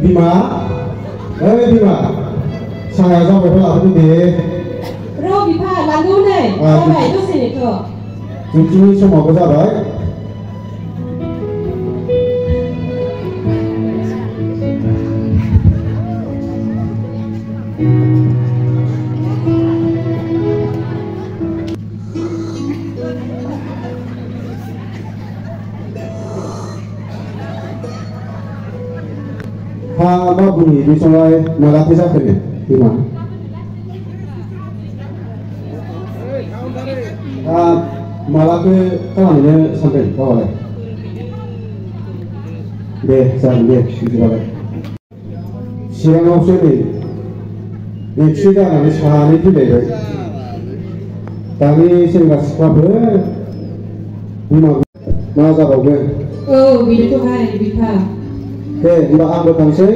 Bima, Bima, saya sampai pelak itu deh. Roh Bipa, lalu nih, apa itu sini tuh? Cuci semua besar, baik. Apa bunyi di sungai melatih sakit ya? Gimana? Malah ke kawan ini sampai kau oleh. Deh, saya deh, itu boleh. Siang aku sini, ini sudah nanti sehari itu deh. Tapi saya nggak suka ber, mana kau ber? Oh, gitu hari Bipa. Mbak Anggo Tangse,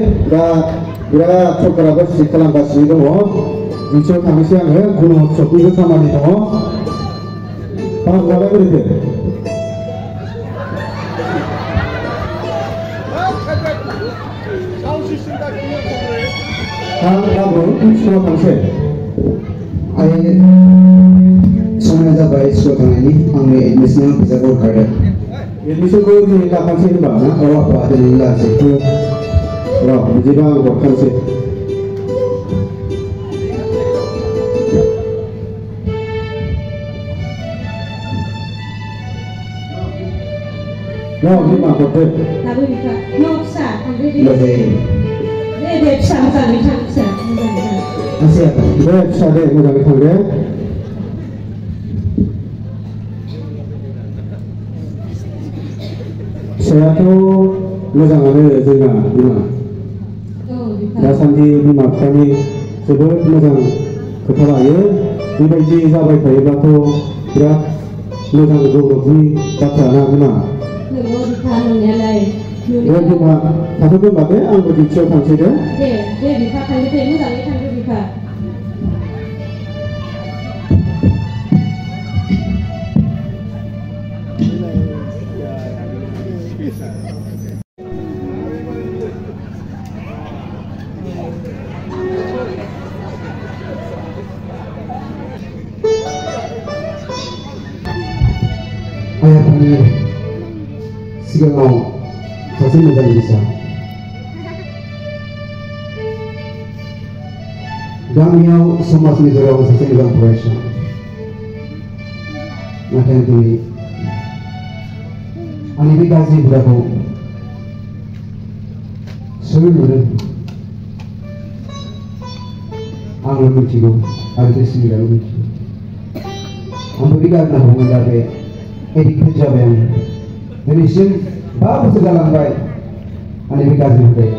Ira Cokarabat si Kalambas itu mau, Bico Tangse yang Gunung Coki itu sama itu mau, Pak berapa berita? Kamu semua Tangse. Ayah, sama aja baik suatu ini, angin misalnya bisa berkarya. Ini suku di kapan sih Mbak? Kalau apa ada nilai situ, Wah, jadi Bang bukan sih. No, ini Mbak Kote. Lalu Bipa, no bisa, ambil di. lebih Dia bisa, bisa. masih apa? Bisa deh, mudah kita. Saya tuh mo장 ada juga, Bima. Dasar di Bima kami sebut mo장 kepala ya. Ibaji sahabat saya batu berat mo장 gogogi kata anak Bima. Bipa menilai. Ya Bima, satu tu bagai anggur dicok kan sih deh. Dia Bipa kan dia mo장 kan Bipa. Ayah kami siapa mau pasti menjadi bisa. Damiao semua sini orang sesi dalam pressure. Macam tu, ane kasih berapa? Sebenarnya, angin mencium, ada sini dalam mencium. Amerika nak mengajar edik kerja yang Indonesia baru segala baik Amerika sendiri.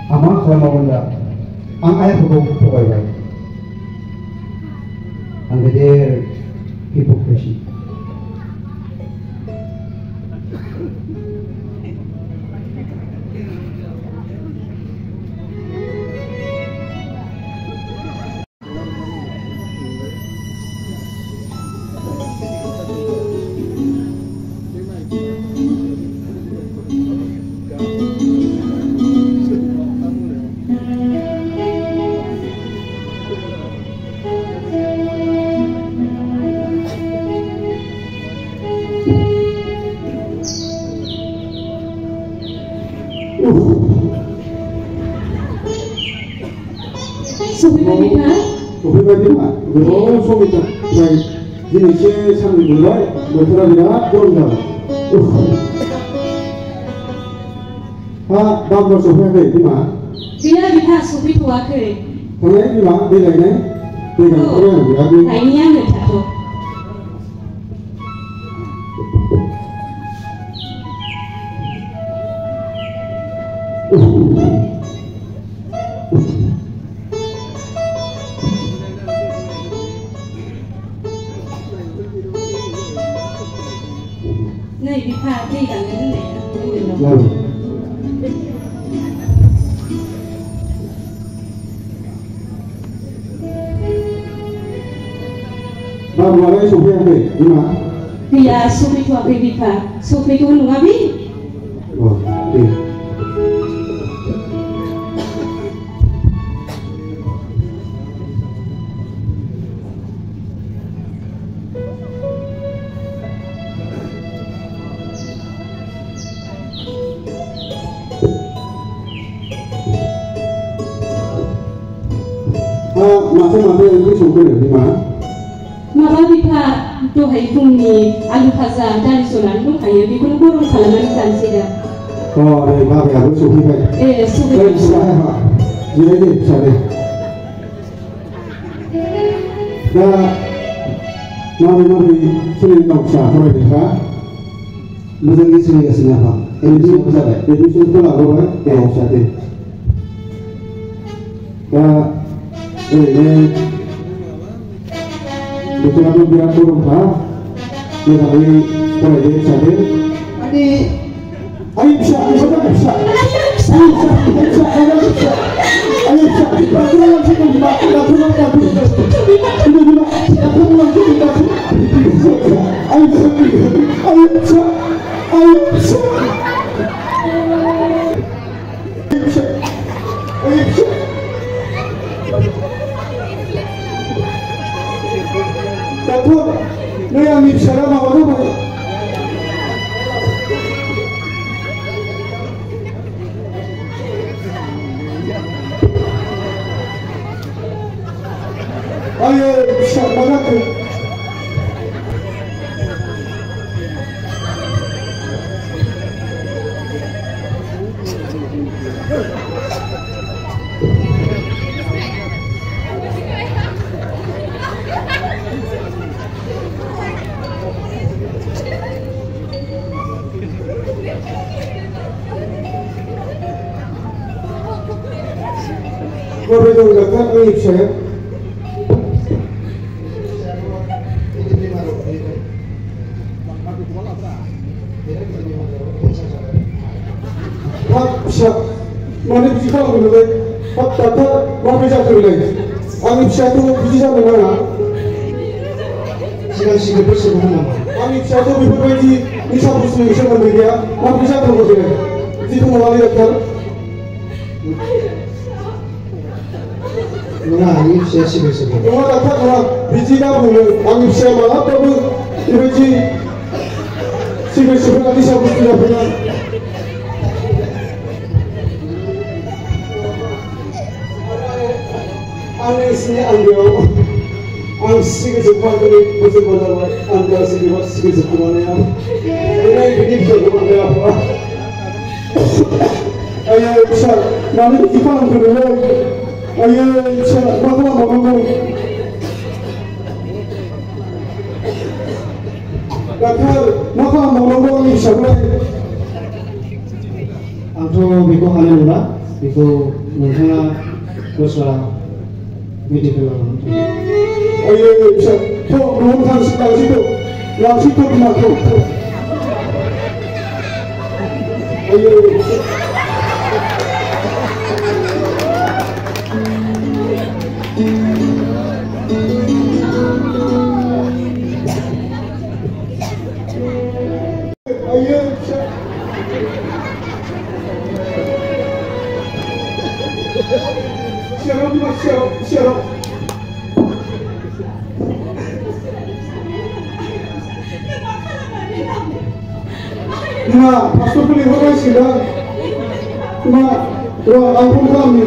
Amak selama benda, ang ayah pokok baik. Ang gede hipokrisi. 소비가 너무 소비다. ini saya sambil mulai berterang tidak turun. Pak, bangga sofi apa itu mah? Dia bisa sofi tua ke. Kalau ini mah dia ini, dia orang lagi. Ini yang satu. Này bị phạt đi cả cái này Vâng. Bang mulai sofi apa ini mah? Gaya sufi tua bipa, sufi tu nungabi. Oh, iya. Macam itu suka di mana? Mama bipa tu hai pungni alu kaza dan solan tu kaya bikun kurung kalaman sansida. Oh, dari mana ya? Lu suka kan? Sufi. Dari sana ha. Jadi sana. Dah, mami sini nak sah, boleh tak? Macam ni sini kasi apa? Ini sudah lah, boleh? Ya, sah deh. Dah. Ini betul aku bilang kurang tak? Dia tadi boleh jadi sadar. Ayo bisa. Datuk, ni yang bicara apa? Ayo, mana tu? Kau betul dekat ni saya. Siap, mana bisa aku boleh? Kata mana bisa aku boleh? Aku bisa tu bisa mana? Siapa bersama? Aku bisa tu berbagai bisa bersama bisa berbeza. Mana bisa aku boleh? Jika mulai dekat. Mana ini saya bersama? Mana dekat mana? Biji dah boleh. Aku bisa mana? Tapi biji siapa nanti siapa bisa benar. Ane sini ambil, ang sige sepan kali betul betul ambil sige sepan ni am. Ini begini sepan ni apa? Ayah besar, mana kita ambil lagi? Ayah besar, mana? Doktor, mana ni sepan? Angkau biko ane lula, biko mungkin dosa. Medical. Ayo, bisa. Tuh, belum kan sekarang situ. Yang situ benar tuh. Ayo. Ayo, bisa. Siapa? Ma, pastor boleh buat sila. Ma, aku kami.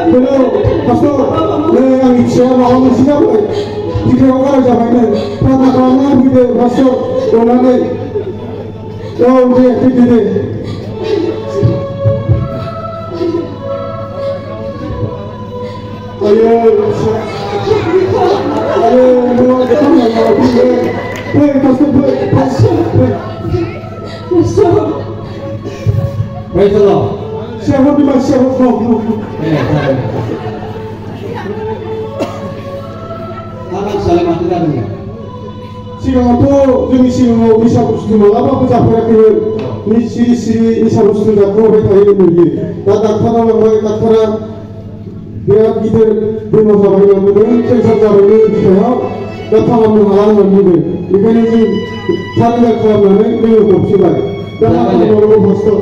Belum, pastor. Yang siapa orang siapa? Jika orang siapa ini, pertama kita pastor orang ni. Oh, dia. Ayo, mau ketemu dengan dia. Pastor. Praise the Lord. Siapa di mana siapa? Anak saling mati kan? Siapa tu? Jadi siapa bisa bersama apa pun siapa yang नि सिरि सिरि निसा बुस्थु जाखोबाय थायो नुयो दा डाक्टारा लांबाय डाक्टारा बिराद गिदिर बेमार जाबाय होनना बुंदों केन्सार जाबायनि बिखायाव दा फाहामनो हाला होनना बुंदों बेखायनो जों सारेन्डार खालामनानै जोङो हरफिनबाय दा मा खालामबावनांगौ फार्स्टआव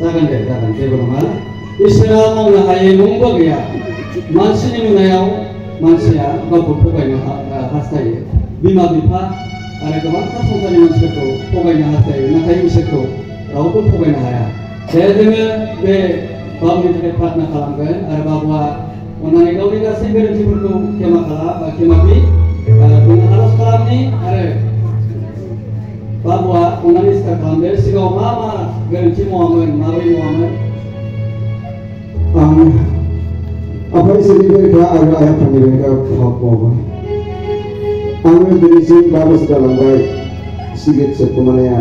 जागोन जेबो नङा इसोरा मावनो हायै नंबो गैया मानसिनि नुनायाव मानसिया गावखौ थगायनो हास्थायो बिमा बिफा आरो गोबांथार संसारनि मानसिफोरखौ थगायनो हास्थायो नाथाय इसोरखौ रावबो थगायनो हाया दे जोङो बे बाबुनि थाखाय प्रार्थना खालामगोन आरो बाबुआ अननानै गावनि गासै गोरोन्थिफोरखौ खेमाखि जोङो आरज खालामनि आरो बाबुआ अननानै स्टार्ट खालामदो सिगाङाव मा गोरोन्थि मावामोन माबोरै मावामोन आं आफा इसोरनि बेरेखा आरो आइ आफानि बेरेखा पाप मावबाय आङो दिनैसिम 5 बोसोर जालांबाय सिगारेट सोबखोमानाया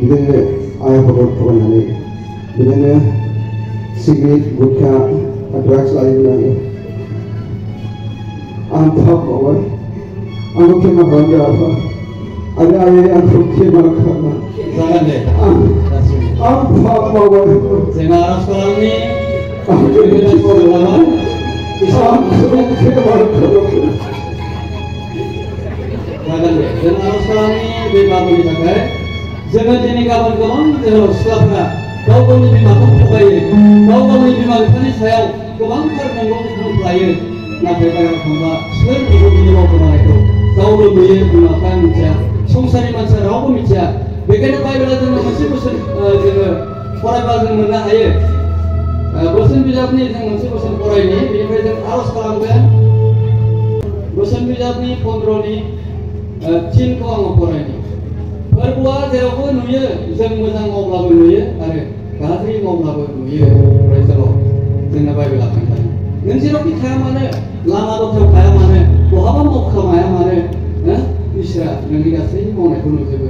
बिदिनो आइ आफाखौ थगायनानै बिदिनो सिगारेट गुटखा ड्राग्स लायोमोन आं पाप मावबाय आंखौ क्षमा खालामदो आफा आरो आइ आंखौ क्षमा खालामना जागोन दे आं पाप मावबाय जों आरज खालामनि जागोन दे जों आरज खालामनि बे बाबुनि थाखाय जोङो दिनै गाबोन गोबां जोहोलाव सिख्लाफोरा गाव गावनि बिमाखौ थगायो गाव गावनि बिमा बिफानि सायाव गोबांथार नंगौ बिथोन लायो नाथाय बायह्रायाव थांबा सोर नंगौ बिनि मावखोमानायखौ गावल' नुयो बिमा बिफाया मिथिया संसारनि मानसिया रावबो मिथिया बेखायनो बाइबेला जोङो मोनसे बोसोन जोङो फरायबा जों मोननो हायो बोसोन बिजाबनि जों मोनसे बोसोन फरायनि बेनिफ्राय जों आरज खालामगोन बोसोन बिजाबनि 15नि 3 आङो फरायनि फोरबोआ जेरावबो नुयो जों मोजां मावब्लाबो नुयो आरो गाज्रि मावब्लाबो नुयो फरायसालियाव जोंना बाइबेला खोन्थायो नों जेरावखि थाया मानो लामा दथायाव थाया मानो बहाबा मावखोमाया मानो इसोरा नोंनि गासै मावनायखौ नुजोबो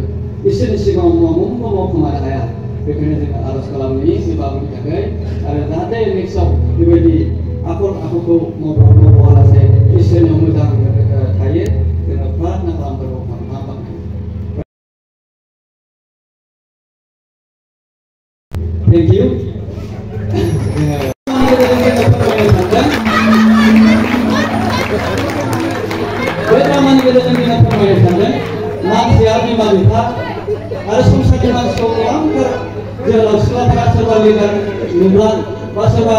इसोरनि सिगाङाव मावखोमानो हाया बेखायनो जोङो आरज खालामनि बे बाबुनि थाखाय आरो जाहाथे नेक्स्टआव बेबायदि आखल आखुखौ मावबालासे इसोरनियाव मोजां थायो जोङो प्रार्थना खालामबाय थेंक इउ बे खामानि गेजेरजों जोङो फोरमायनो सानदों मानसिया बिमा बिफा आरो संसारनि मानसिखौ गोबांथार जोहोलाव सिख्लाफोरा सोरबा लिडार नुब्ला बा सोरबा